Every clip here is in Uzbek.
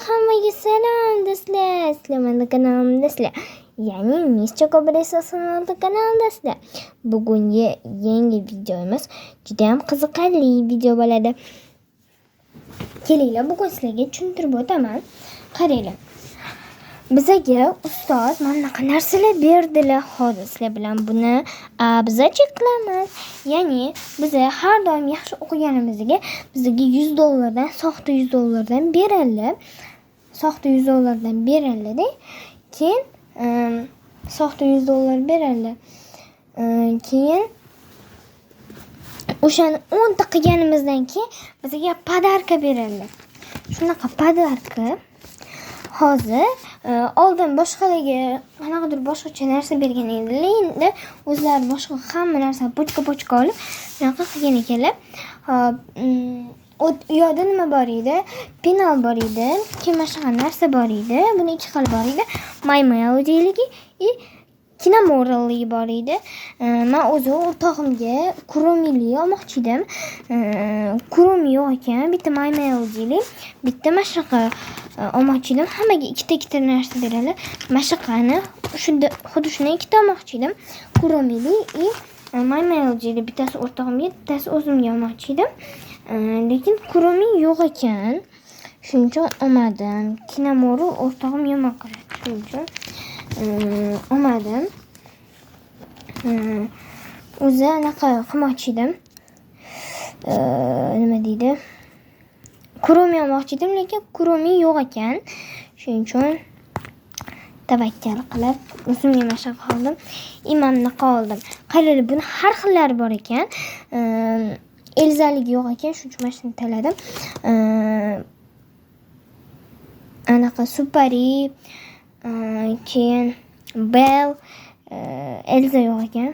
Hammaga salom do'stlar. Sizlar meni kanalimdasizlar. Ya'ni Mischa Kobresa kanalidasizlar. Bugungi yangi videomiz juda ham qiziqarli video bo'ladi. Kelinglar, bugun sizlarga tushuntirib o'taman. Qaranglar. Bizga ustoz mana bunaqa narsalar berdilar. Hozir sizlar bilan buni abzacha qilamiz. Ya'ni biz har doim yaxshi o'qiganimizga bizga $100 soxta $100 beradi. Soxta $100 beradi. Keyin soxta $100 beradi. Keyin o'shani 10 ta qilganimizdan keyin bizga podarka beradi. Shunaqa podarka hozir oldin boshqalarga qanaqadir boshqacha narsa bergan edilar. Endi o'zlari boshqa hamma narsa pochka olib shunaqa qilgan ekanlar. U yoqda nima bor edi? Penal bor edi, kemashagan narsa bor edi. Buni ikki xil bor edi. My Melody Kinamorali bor edi. Men o'zi o'rtog'imga Kuromili olmoqchi edim. Kuromi yo'q ekan. Bitta My Melody, bitta mashaqa olmoqchi edim. Hammaga ikkita narsa beradi. Mashaqani shunda xuddi shunday ikkita olmoqchi edim. Kuromili My Melody bittasi o'rtog'imga, bittasi o'zimga olmoqchi edim. Lekin Kuromi yo'q ekan. Shuning uchun olmadim. Kinamori o'rtog'im yomon ko'radi. Shuning uchun olmadim. O'zi anaqa qilmoqchi edim. Nima deydi? Kuromi olmoqchi edim, lekin Kuromi yo'q ekan. Shuning uchun tavakkal qilib o'zimga mashaqa oldim. Imamni qoldim. Qaranglar, buni har xillari bor ekan. Elzaligi yo'q ekan, shuning uchun mana shuni tanladim. Anaqa Supari, keyin Bell, Elza yo'q ekan.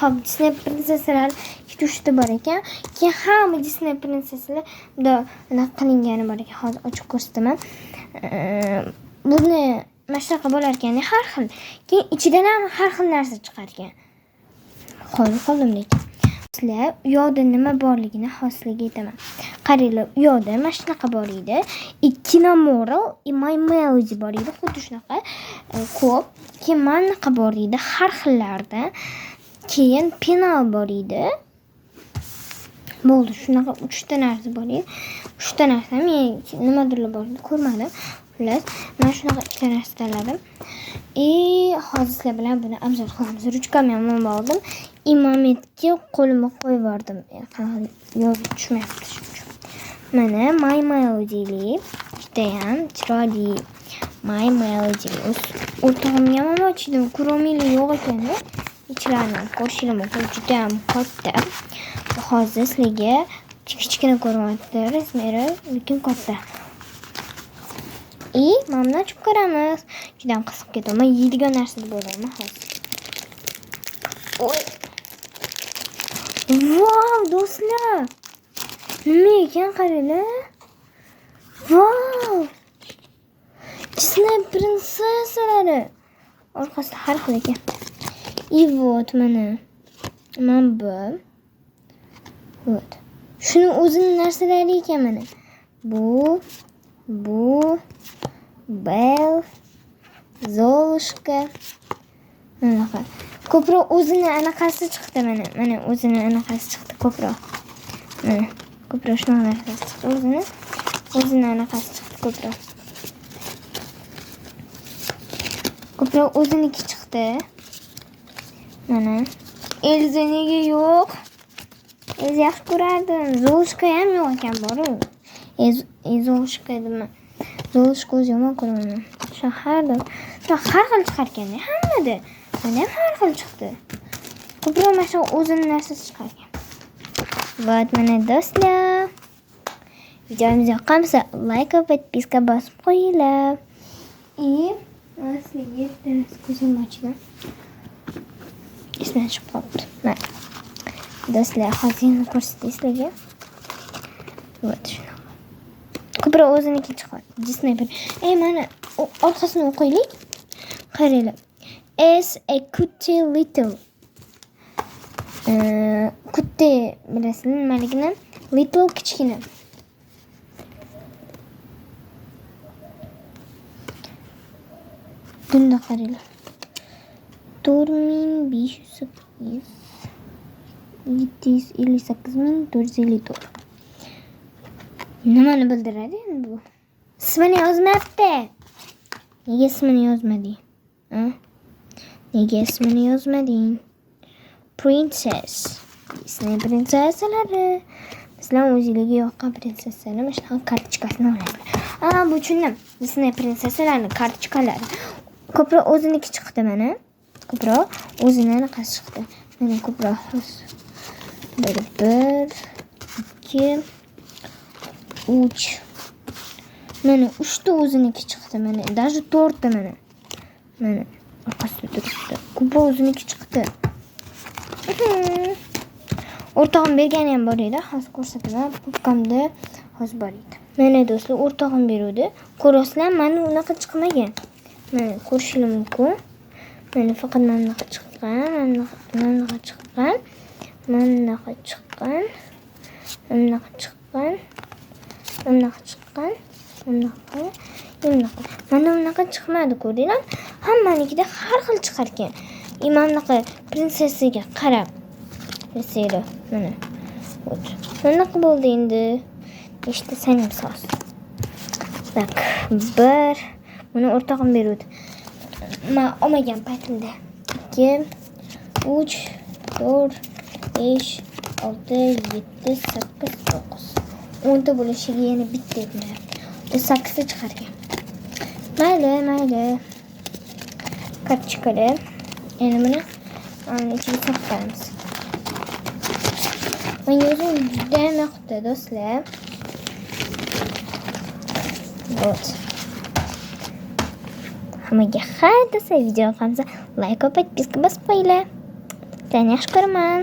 Hop, Disney prinsessalar 2-3 ta bor ekan. Keyin hamma Disney prinsessalar bunday anaqa qilingani bor ekan. Hozir ochib ko'rsataman. Buni mashaqa bo'lar ekan, har xil. Keyin ichidan ham har xil narsa chiqar ekan. Qoldim lekin. Sizlar u yoqda nima borligini hozirga aytaman. Qaranglar, u yoqda mana shunaqa bor edi. Kinamorali, My Melody bor edi, xuddi shunaqa ko'p. Keyin mana bunaqa bor edi, har xillarda. Keyin penal bor edi. Bo'ldi, shunaqa 3 ta narsa bor edi. 3 ta narsa men nimadirlar bor edi, ko'rmadim. Xullas, men shunaqa 2 ta narsa tanladim. Hozir sizlar bilan buni obzor qilamiz. Ruchkamni ham oldim. Imametga qo'limni qo'yib yubordim. Yozib tushmayapti shuning uchun. Mana My Melody juda ham chiroyli. My Melody o'rtog'imga ham olmoqchi edim. Kuromili yo'q ekan-da. Ichlarini ko'rishingiz mumkin, juda ham katta. Hozir sizlarga kichkina ko'ryapti, razmeri lekin katta. Mana ochib ko'ramiz. Juda ham qiziq ketdi. Men yeydigan narsa deb o'ylayman hozir. Wow, do'stlar. Nima ekan, qaranglar. Wow. Disney prinsessalari. Orqasida har xil ekan. Вот mana. Bu. Вот. Shuni o'zining narsalari ekan mana. Bu Bell, Zolushka. Mana ko'proq o'zini anaqasi chiqdi mana. Mana o'zini anaqasi chiqdi ko'proq. Mana ko'proq shunaqa narsa chiqdi o'zini anaqasi chiqdi ko'proq. Ko'proq o'ziniki chiqdi. Mana Elza nega yo'q? Elza yaxshi ko'rardim. Zolushka ham yo'q ekan, bor-ku. Zolushka nima? Zolushka o'zi yomon ko'raman. Har xil chiqar ekan, hammada. Mana ham har xil chiqdi. Ko'proq mana shu o'zining narsasi chiqar ekan. Вот, mana do'stlar. Videomiz yoqqansa, like va podpiska bosib qo'yinglar. Sizlarga ko'zim ochdim. Ismini chiqib qoldi. Mana. Do'stlar, hozir ko'rsatay sizlarga. Вот shunaqa. Ko'proq o'ziniki chiqadi. Disney. Mana orqasini o'qiylik. Qaranglar. S a cutie little. Cutie bilasizmi nimaligini? Little kichkina. Bunda qaranglar. 4508 758.454. Nimani bildiradi endi bu? İsmini yozmabdi. Nega ismini yozmading? Ha? Nega ismini yozmading? Princess. Disney prinsessalari. Bizlar o'zingizga yoqqan prinsessalar shunaqa kartochkasini oladi. Bu tushundim. Disney prinsessalarining kartochkalari. Ko'proq o'ziniki chiqdi mana. Ko'proq o'zini chiqdi. Mana ko'proq. 1 2 3 Mana 3 ta o'ziniki chiqdi mana. Даже 4 ta mana. Mana orqasida turibdi. Ko'proq o'ziniki chiqdi. O'rtog'im bergani ham bor edi. Hozir ko'rsataman. Popkamda hozir bor edi. Mana do'stlar, o'rtog'im beruvdi. Ko'rasizlar, mana unaqa chiqmagan. Mana ko'rishingiz mumkin. Mana faqat mana chiqqan, mana chiqqan, mana chiqqan, mana chiqqan, mana chiqqan, mana unaqa chiqmadi, ko'rdinglar? Hammanikida har xil chiqar ekan. Imamnaqa prinsessaga qarab. Mesela mana. Bunaqa bo'ldi endi. İşte senin so'z. Bak, bir buni o'rtog'im beruvdi. Men olmagan paytimda 2 3 4 5 6 7 8 9 10 ta bo'lishiga yana bitta etmayapti. 8 ta chiqargan. Mayli. Kartochkada. Endi buni ichiga saqlaymiz. Men o'zim juda yoqdi do'stlar. Вот. Hammaga xayr desa, video yoqsa like va подписка bosib qo'yinglar. Seni yaxshi ko'raman.